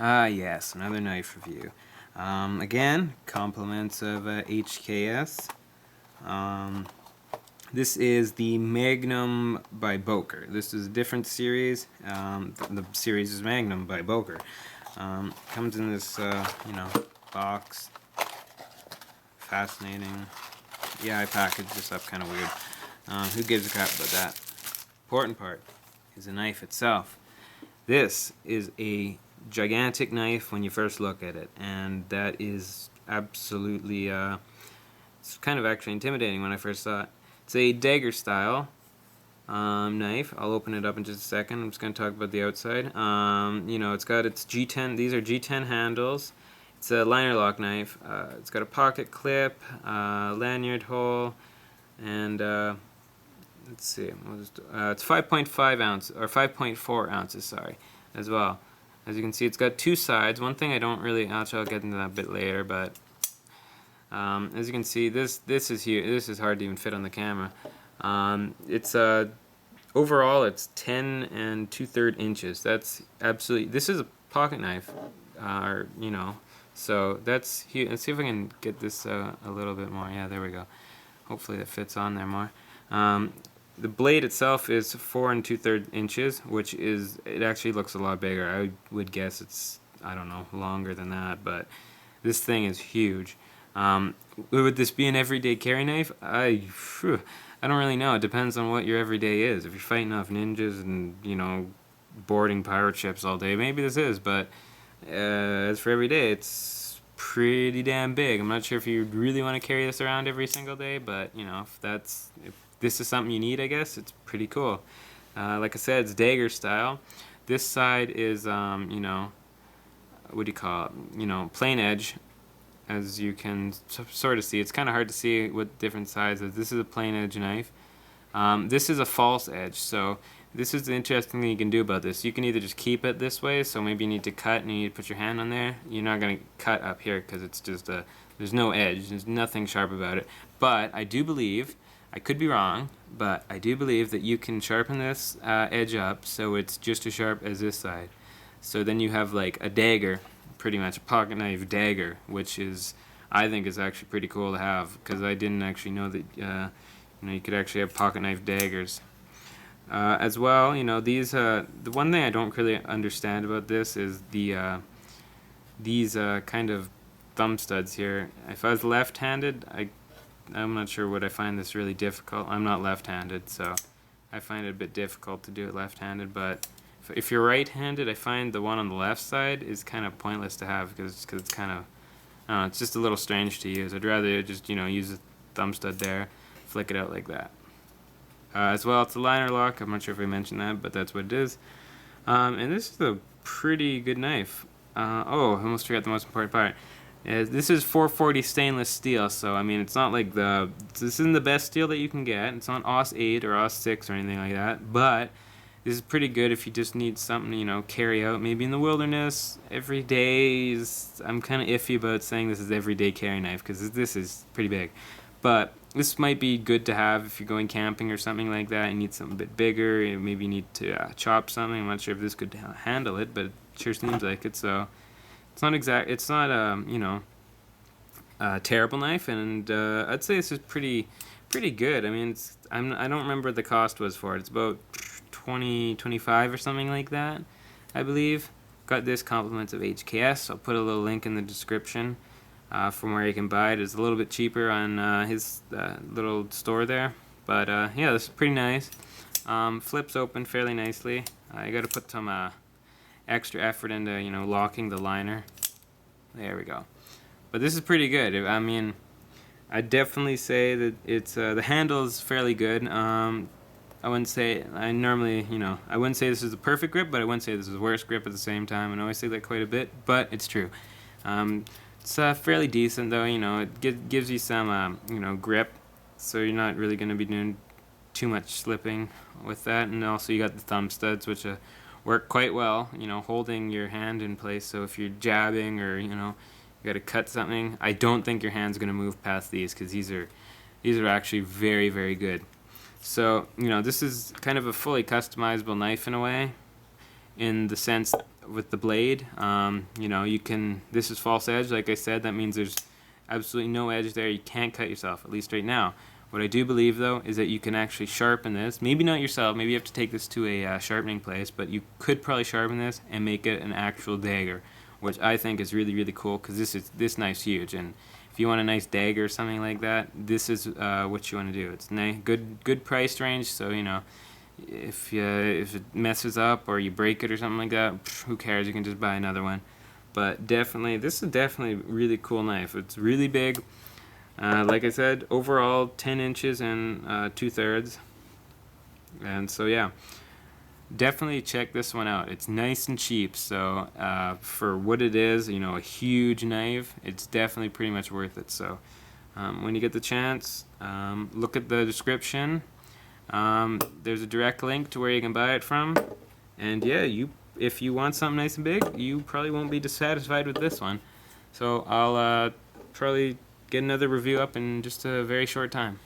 Ah, yes, another knife review. Again, compliments of HKS. This is the Magnum by Boker. This is a different series. The series is Magnum by Boker. Comes in this, box. Fascinating. Yeah, I packaged this up kind of weird. Who gives a crap about that? Important part is the knife itself. This is a gigantic knife when you first look at it, and that is absolutely, it's kind of actually intimidating when I first saw it. It's a Dagger style knife. I'll open it up in just a second. I'm just going to talk about the outside. It's got its G10, these are G10 handles. It's a liner lock knife. It's got a pocket clip, lanyard hole, and let's see, it's 5.5 ounces, or 5.4 ounces, sorry, as well. As you can see, it's got two sides. One thing I don't really, I'll get into that a bit later, but as you can see, this is huge. This is hard to even fit on the camera. It's overall, it's 10 and 2/3 inches. That's absolutely, this is a pocket knife, so that's huge. Let's see if I can get this a little bit more. Yeah, there we go. Hopefully that fits on there more. The blade itself is 4 and 2/3 inches, which is, it actually looks a lot bigger. I would guess it's, I don't know, longer than that, but this thing is huge. Would this be an everyday carry knife? I don't really know. It depends on what your everyday is. If you're fighting off ninjas and, boarding pirate ships all day, maybe this is, but as for every day, it's pretty damn big. I'm not sure if you really want to carry this around every single day, but, if this is something you need, I guess, it's pretty cool. Like I said, it's Dagger style. This side is, what do you call it? Plain edge. As you can sort of see, it's kind of hard to see with different sizes. This is a plain edge knife. This is a false edge, so this is the interesting thing you can do about this. You can either just keep it this way, so maybe you need to cut and you need to put your hand on there. You're not going to cut up here because it's just there's no edge, there's nothing sharp about it. But I do believe, I could be wrong, but I do believe that you can sharpen this edge up so it's just as sharp as this side. So then you have like a dagger, pretty much a pocket knife dagger, which is, I think, is actually pretty cool to have, because I didn't actually know that you could actually have pocket knife daggers. As well, these the one thing I don't really understand about this is these kind of thumb studs here. If I was left-handed, I'm not sure, would I find this really difficult. I'm not left-handed, so I find it a bit difficult to do it left-handed, but if you're right-handed, I find the one on the left side is kind of pointless to have because it's kind of, I don't know, it's just a little strange to use. I'd rather just, use a thumb stud there, flick it out like that. As well, it's a liner lock. I'm not sure if I mentioned that, but that's what it is. And this is a pretty good knife. I almost forgot the most important part. This is 440 stainless steel, so I mean, it's not like this isn't the best steel that you can get. It's not AUS 8 or AUS 6 or anything like that, but this is pretty good if you just need something, carry out maybe in the wilderness. Every day I'm kind of iffy about saying this is everyday carry knife because this is pretty big. But this might be good to have if you're going camping or something like that. You need something a bit bigger. Maybe you need to chop something. I'm not sure if this could handle it, but it sure seems like it. So it's not a terrible knife, and I'd say this is pretty good. I mean, I don't remember what the cost was for it. It's about $20-25 or something like that, I believe. Got this compliments of HKS. I'll put a little link in the description from where you can buy it. It's a little bit cheaper on his little store there, but yeah, this is pretty nice. Flips open fairly nicely. You got to put some extra effort into locking the liner. There we go. But this is pretty good. I mean, I'd definitely say that it's the handle is fairly good. I wouldn't say, I wouldn't say this is the perfect grip, but I wouldn't say this is the worst grip at the same time. And I always say that quite a bit, but it's true. It's fairly decent though, it gives you some, grip, so you're not really going to be doing too much slipping with that. And also you got the thumb studs, which work quite well, holding your hand in place. So if you're jabbing or, you got to cut something, I don't think your hand's going to move past these, because these are actually very, very good. So, this is kind of a fully customizable knife in a way, in the sense with the blade. You know, you can. This is false edge, like I said. That means there's absolutely no edge there. You can't cut yourself, at least right now. What I do believe, though, is that you can actually sharpen this. Maybe not yourself. Maybe you have to take this to a sharpening place, but you could probably sharpen this and make it an actual dagger, which I think is really, really cool because this knife's huge. And if you want a nice dagger or something like that, this is what you want to do. It's good price range, so you know, if it messes up or you break it or something like that, who cares? You can just buy another one. But definitely, this is definitely a really cool knife. It's really big. Like I said, overall 10 inches and 2/3. And so yeah, definitely check this one out. It's nice and cheap, so for what it is, you know, a huge knife, it's definitely pretty much worth it. So when you get the chance, look at the description. There's a direct link to where you can buy it from. And yeah, if you want something nice and big, you probably won't be dissatisfied with this one. So I'll probably get another review up in just a very short time.